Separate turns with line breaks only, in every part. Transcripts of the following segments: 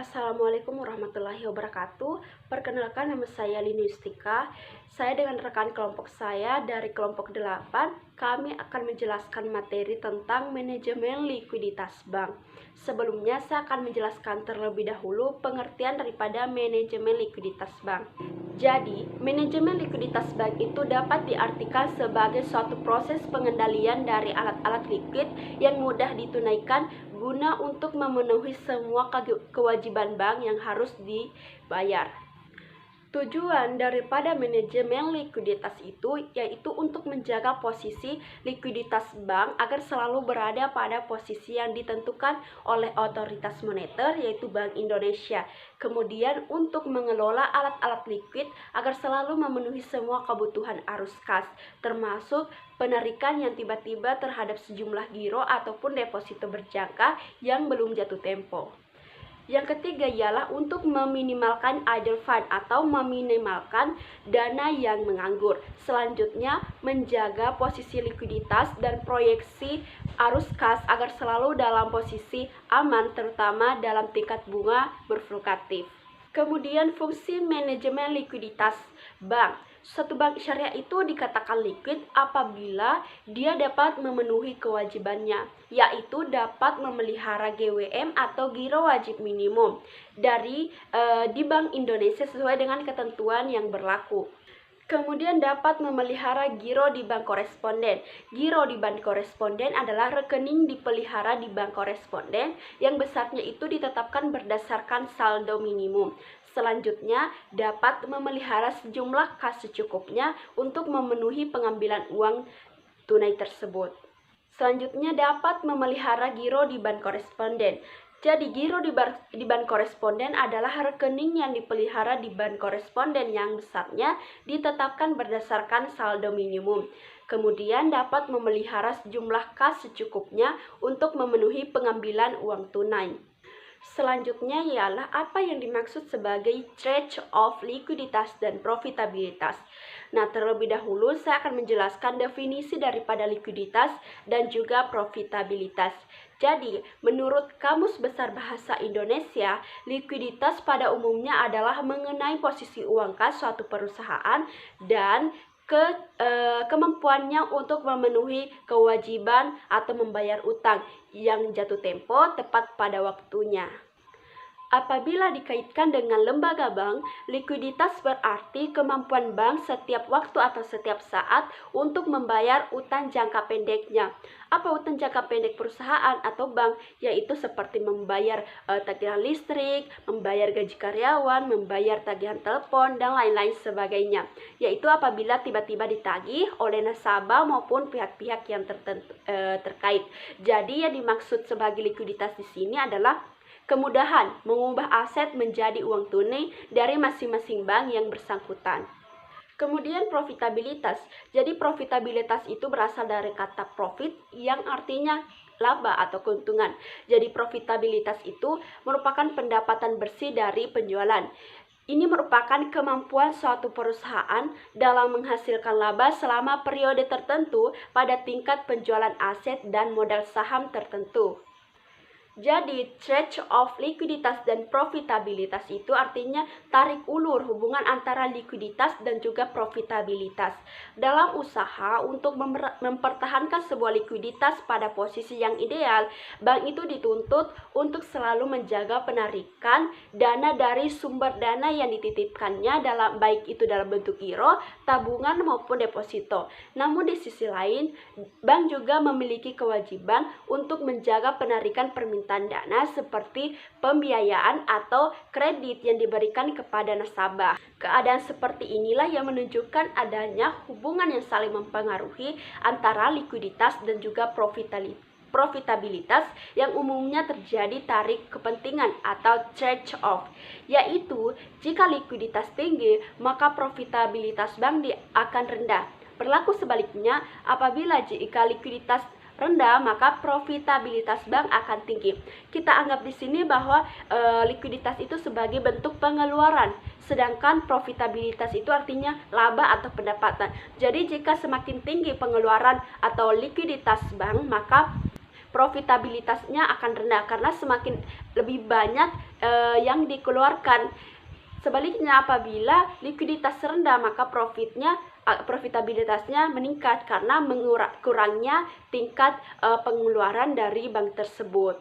Assalamualaikum warahmatullahi wabarakatuh. Perkenalkan, nama saya Lini Yustika. Saya dengan rekan kelompok saya dari kelompok 8, kami akan menjelaskan materi tentang manajemen likuiditas bank. Sebelumnya saya akan menjelaskan terlebih dahulu pengertian daripada manajemen likuiditas bank. Jadi, manajemen likuiditas bank itu dapat diartikan sebagai suatu proses pengendalian dari alat-alat likuid yang mudah ditunaikan guna untuk memenuhi semua kewajiban bank yang harus dibayar. Tujuan daripada manajemen likuiditas itu yaitu untuk menjaga posisi likuiditas bank agar selalu berada pada posisi yang ditentukan oleh otoritas moneter yaitu Bank Indonesia. Kemudian untuk mengelola alat-alat likuid agar selalu memenuhi semua kebutuhan arus kas, termasuk penarikan yang tiba-tiba terhadap sejumlah giro ataupun deposito berjangka yang belum jatuh tempo. Yang ketiga ialah untuk meminimalkan idle fund atau meminimalkan dana yang menganggur. Selanjutnya, menjaga posisi likuiditas dan proyeksi arus kas agar selalu dalam posisi aman, terutama dalam tingkat bunga berfluktuatif. Kemudian fungsi manajemen likuiditas bank. Suatu bank syariah itu dikatakan likuid apabila dia dapat memenuhi kewajibannya, yaitu dapat memelihara GWM atau giro wajib minimum di Bank Indonesia sesuai dengan ketentuan yang berlaku. Kemudian dapat memelihara giro di bank koresponden. Giro di bank koresponden adalah rekening dipelihara di bank koresponden yang besarnya itu ditetapkan berdasarkan saldo minimum. Selanjutnya, dapat memelihara sejumlah kas secukupnya untuk memenuhi pengambilan uang tunai tersebut. Selanjutnya, dapat memelihara giro di bank koresponden. Jadi, giro di bank koresponden adalah rekening yang dipelihara di bank koresponden yang besarnya ditetapkan berdasarkan saldo minimum. Kemudian dapat memelihara sejumlah kas secukupnya untuk memenuhi pengambilan uang tunai. Selanjutnya ialah apa yang dimaksud sebagai trade-off likuiditas dan profitabilitas. Nah, terlebih dahulu saya akan menjelaskan definisi daripada likuiditas dan juga profitabilitas. Jadi, menurut Kamus Besar Bahasa Indonesia, likuiditas pada umumnya adalah mengenai posisi uang kas suatu perusahaan dan kemampuannya untuk memenuhi kewajiban atau membayar utang yang jatuh tempo tepat pada waktunya. Apabila dikaitkan dengan lembaga bank, likuiditas berarti kemampuan bank setiap waktu atau setiap saat untuk membayar utang jangka pendeknya. Apa utang jangka pendek perusahaan atau bank? Yaitu seperti membayar tagihan listrik, membayar gaji karyawan, membayar tagihan telepon, dan lain-lain sebagainya. Yaitu apabila tiba-tiba ditagih oleh nasabah maupun pihak-pihak yang terkait. Jadi yang dimaksud sebagai likuiditas di sini adalah kemudahan mengubah aset menjadi uang tunai dari masing-masing bank yang bersangkutan. Kemudian profitabilitas. Jadi profitabilitas itu berasal dari kata profit yang artinya laba atau keuntungan. Jadi profitabilitas itu merupakan pendapatan bersih dari penjualan. Ini merupakan kemampuan suatu perusahaan dalam menghasilkan laba selama periode tertentu pada tingkat penjualan aset dan modal saham tertentu. Jadi, trade-off likuiditas dan profitabilitas itu artinya tarik ulur hubungan antara likuiditas dan juga profitabilitas. Dalam usaha untuk mempertahankan sebuah likuiditas pada posisi yang ideal, bank itu dituntut untuk selalu menjaga penarikan dana dari sumber dana yang dititipkannya baik itu dalam bentuk giro, tabungan maupun deposito. Namun di sisi lain, bank juga memiliki kewajiban untuk menjaga penarikan permintaan dana seperti pembiayaan atau kredit yang diberikan kepada nasabah. Keadaan seperti inilah yang menunjukkan adanya hubungan yang saling mempengaruhi antara likuiditas dan juga profitabilitas yang umumnya terjadi tarik kepentingan atau trade-off, yaitu jika likuiditas tinggi maka profitabilitas bank akan rendah. Berlaku sebaliknya, apabila jika likuiditas rendah maka profitabilitas bank akan tinggi. Kita anggap di sini bahwa likuiditas itu sebagai bentuk pengeluaran, sedangkan profitabilitas itu artinya laba atau pendapatan. Jadi jika semakin tinggi pengeluaran atau likuiditas bank, maka profitabilitasnya akan rendah karena semakin lebih banyak yang dikeluarkan. Sebaliknya, apabila likuiditas rendah, maka profitabilitasnya meningkat karena kurangnya tingkat pengeluaran dari bank tersebut.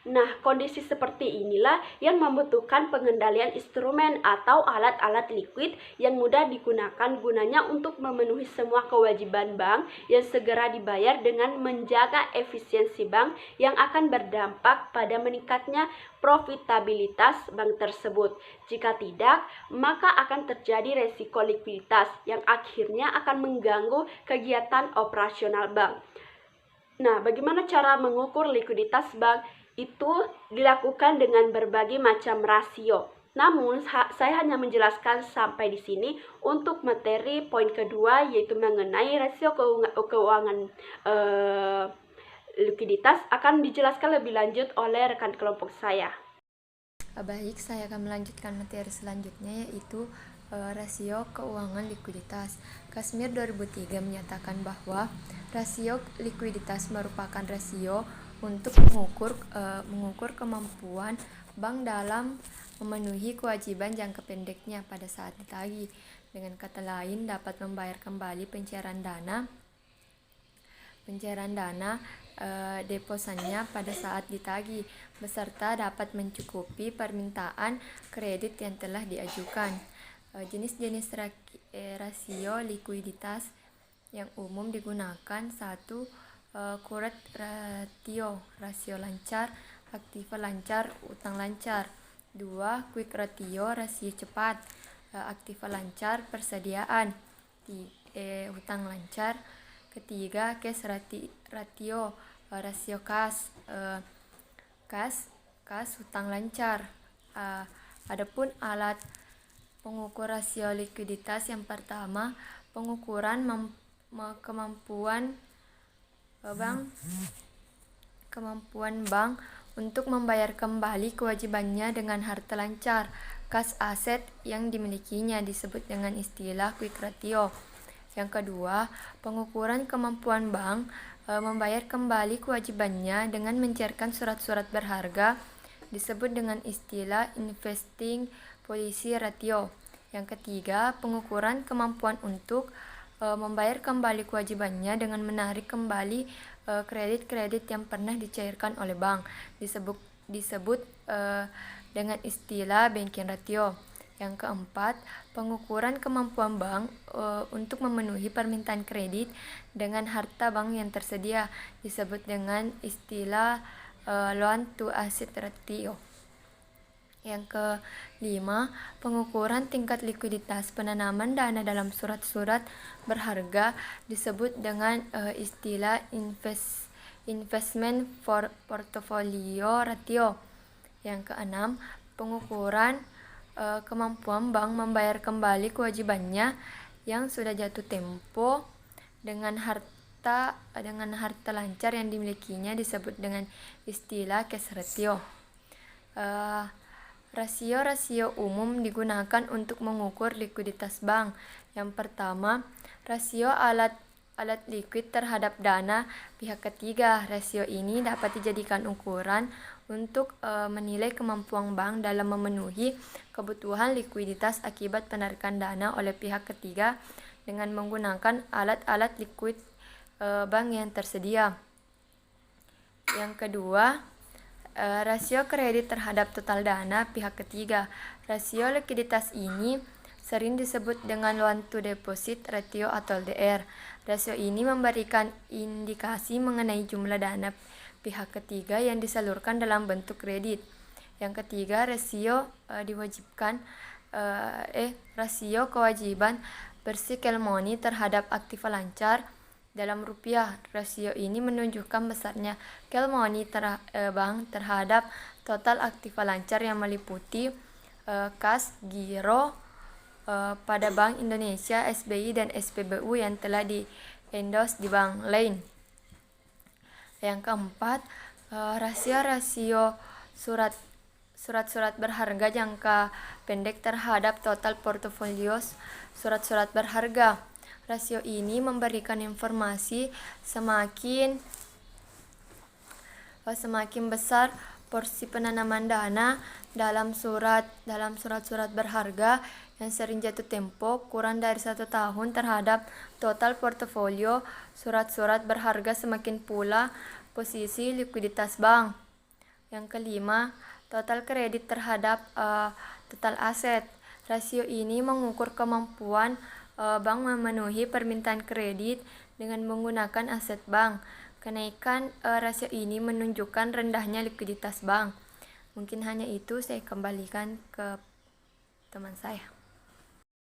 Nah, kondisi seperti inilah yang membutuhkan pengendalian instrumen atau alat-alat likuid yang mudah digunakan, gunanya untuk memenuhi semua kewajiban bank yang segera dibayar dengan menjaga efisiensi bank yang akan berdampak pada meningkatnya profitabilitas bank tersebut. Jika tidak, maka akan terjadi resiko likuiditas yang akhirnya akan mengganggu kegiatan operasional bank. Nah, bagaimana cara mengukur likuiditas bank? Itu dilakukan dengan berbagai macam rasio. Namun, saya hanya menjelaskan sampai di sini. Untuk materi poin kedua, yaitu mengenai rasio keuangan likuiditas, akan dijelaskan lebih lanjut oleh rekan kelompok saya.
Baik, saya akan melanjutkan materi selanjutnya, yaitu rasio keuangan likuiditas. Kasmir 2003 menyatakan bahwa rasio likuiditas merupakan rasio untuk mengukur kemampuan bank dalam memenuhi kewajiban jangka pendeknya pada saat ditagih. Dengan kata lain, dapat membayar kembali pencairan dana deposannya pada saat ditagih, beserta dapat mencukupi permintaan kredit yang telah diajukan. Jenis-jenis rasio likuiditas yang umum digunakan: 1. Current ratio, rasio lancar, aktiva lancar, utang lancar. 2. Quick ratio, rasio cepat, aktiva lancar, persediaan, utang lancar. Ketiga, cash ratio, rasio kas, utang lancar. Adapun alat pengukur rasio likuiditas yang pertama, pengukuran kemampuan bank untuk membayar kembali kewajibannya dengan harta lancar. Kas aset yang dimilikinya disebut dengan istilah quick ratio. Yang kedua, pengukuran kemampuan bank membayar kembali kewajibannya dengan mencairkan surat-surat berharga disebut dengan istilah investing policy ratio. Yang ketiga, pengukuran kemampuan untuk membayar kembali kewajibannya dengan menarik kembali kredit-kredit yang pernah dicairkan oleh bank disebut dengan istilah banking ratio. Yang keempat, pengukuran kemampuan bank untuk memenuhi permintaan kredit dengan harta bank yang tersedia disebut dengan istilah loan to asset ratio. Yang kelima, pengukuran tingkat likuiditas penanaman dana dalam surat-surat berharga disebut dengan istilah investment portfolio ratio. Yang keenam, pengukuran kemampuan bank membayar kembali kewajibannya yang sudah jatuh tempo dengan harta lancar yang dimilikinya disebut dengan istilah cash ratio. Rasio-rasio umum digunakan untuk mengukur likuiditas bank. Yang pertama, rasio alat likuid terhadap dana pihak ketiga. Rasio ini dapat dijadikan ukuran untuk menilai kemampuan bank dalam memenuhi kebutuhan likuiditas akibat penarikan dana oleh pihak ketiga dengan menggunakan alat-alat likuid bank yang tersedia. Yang kedua, rasio kredit terhadap total dana pihak ketiga. Rasio likuiditas ini sering disebut dengan loan to deposit ratio atau LDR. Rasio ini memberikan indikasi mengenai jumlah dana pihak ketiga yang disalurkan dalam bentuk kredit. Yang ketiga, rasio kewajiban bersih call money terhadap aktiva lancar dalam rupiah. Rasio ini menunjukkan besarnya call money bank terhadap total aktiva lancar yang meliputi kas, giro pada Bank Indonesia, SBI, dan SPBU yang telah di-endorse di bank lain. Yang keempat, rasio surat-surat berharga jangka pendek terhadap total portofolio surat-surat berharga. Rasio ini memberikan informasi semakin semakin besar porsi penanaman dana dalam surat-surat berharga yang sering jatuh tempo kurang dari 1 tahun terhadap total portofolio surat-surat berharga, semakin pula posisi likuiditas bank. Yang kelima, total kredit terhadap total aset. Rasio ini mengukur kemampuan bank memenuhi permintaan kredit dengan menggunakan aset bank. Kenaikan rasio ini menunjukkan rendahnya likuiditas bank. Mungkin hanya itu, saya kembalikan ke teman saya.